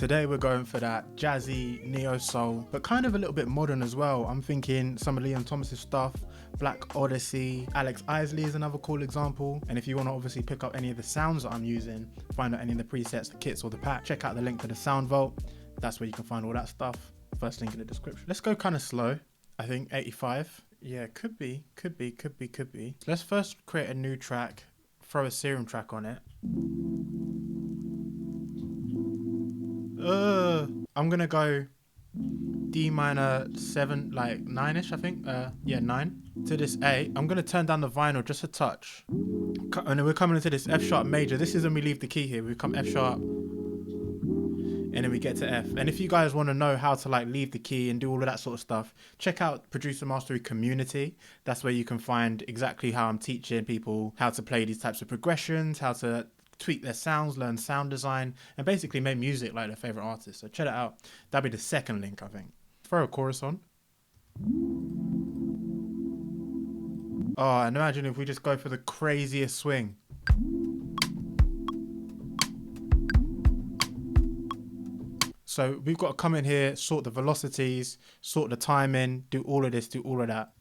Today we're going for that jazzy neo soul, but kind of a little bit modern as well. I'm thinking some of Liam Thomas's stuff, Black Odyssey, Alex Isley is another cool example. And if you want to obviously pick up any of the sounds that I'm using, find out any of the presets, the kits or the pack, check out the link to the Sound Vault. That's where you can find all that stuff. First link in the description. Let's go kind of slow. I think 85. Yeah, could be. Let's first create a new track, throw a serum track on it. I'm gonna go D minor 7, like 9ish, I think. Yeah, 9 to this A. I'm gonna turn down the vinyl just a touch, and then we're coming into this F sharp major. This is when we leave the key here. We come F sharp, and then we get to F. And if you guys want to know how to like leave the key and do all of that sort of stuff, check out Producer Mastery Community. That's where you can find exactly how I'm teaching people how to play these types of progressions, how to tweak their sounds, learn sound design, and basically make music like their favorite artists. So check it out. That'll be the second link, I think. Throw a chorus on. Oh, and imagine if we just go for the craziest swing. So we've got to come in here, sort the velocities, sort the timing, do all of this, do all of that.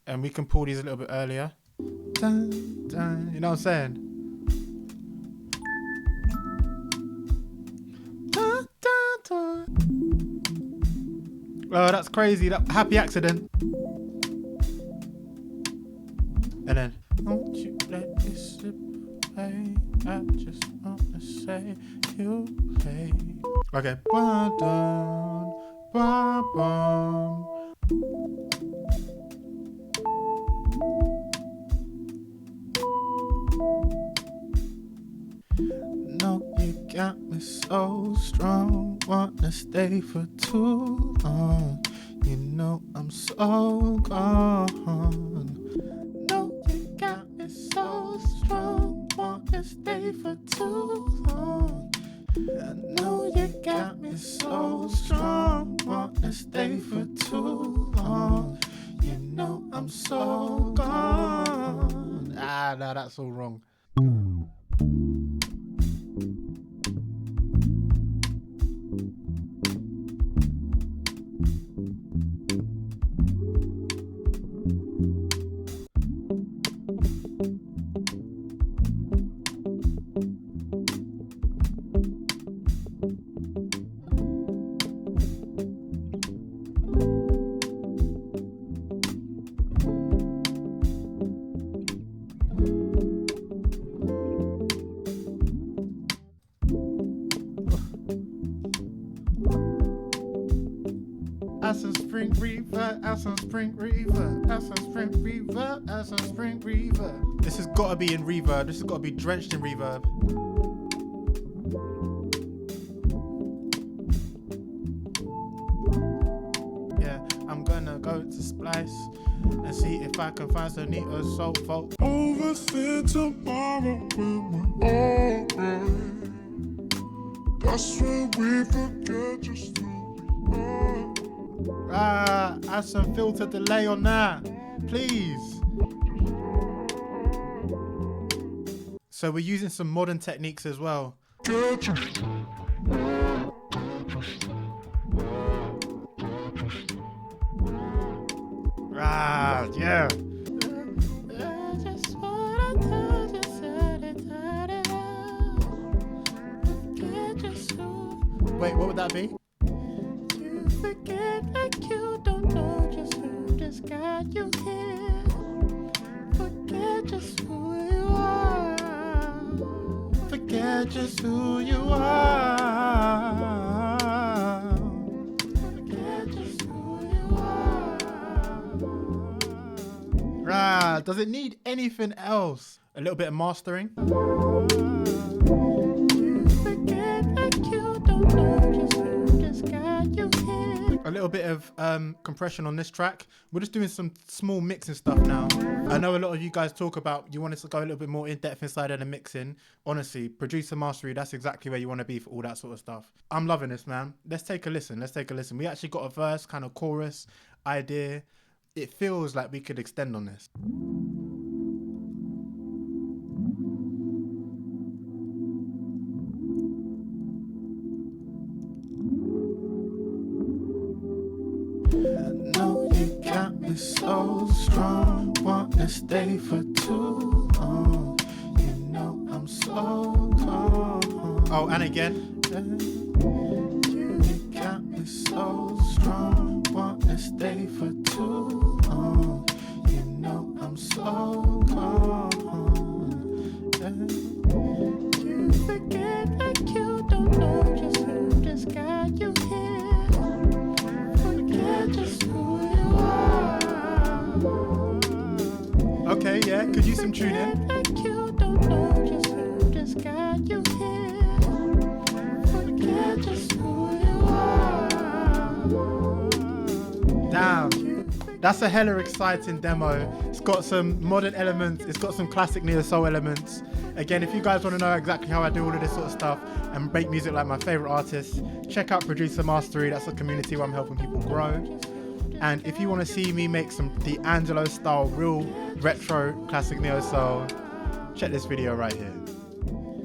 And we can pull these a little bit earlier. Dun, dun, you know what I'm saying? Dun, dun, dun. Oh, that's crazy. That happy accident. And then, won't you let me slip away? I just wanna say you play. Okay. Ba-dun, ba-bum. No, you got me so strong, wanna stay for too long. You know I'm so gone. No, you got me so strong, wanna stay for too long. I know you got me so strong, wanna stay for too long. You know I'm so gone. Ah, no, that's all wrong. Add some spring reverb, add some spring reverb, add some spring reverb, add some spring reverb. This has got to be in reverb. This has got to be drenched in reverb. Yeah, I'm gonna go to Splice and see if I can find some neater soul folk. Overthink tomorrow when we're alright. That's when we forget just who we are. Add some filter delay on that, please. So we're using some modern techniques as well. Yeah. Wait, what would that be? You forget like you don't know just who just got you here. Forget just who you are. Forget just who you are. Forget just who you are. Does it need anything else? A little bit of mastering. A little bit of compression on this track. We're just doing some small mixing stuff now. I know a lot of you guys talk about you want us to go a little bit more in depth inside of the mixing. Honestly, producer mastery, that's exactly where you want to be for all that sort of stuff. I'm loving this, man. Let's take a listen. We actually got a verse, kind of chorus idea. It feels like we could extend on this. me so strong, want to stay for too long. You know I'm so calm. Oh, and again. You got me so strong, want to stay for too long. You know I'm so calm. You forget like you don't know just who just got you here. Forget just who you are. Okay, yeah, could use some tuning. Like you don't know just who just got you here. Forget just who you are. Damn, that's a hella exciting demo. It's got some modern elements, it's got some classic neo soul elements. Again, if you guys want to know exactly how I do all of this sort of stuff and make music like my favorite artists, check out Producer Mastery. That's a community where I'm helping people grow. And if you want to see me make some D'Angelo style real retro classic neo soul, check this video right here.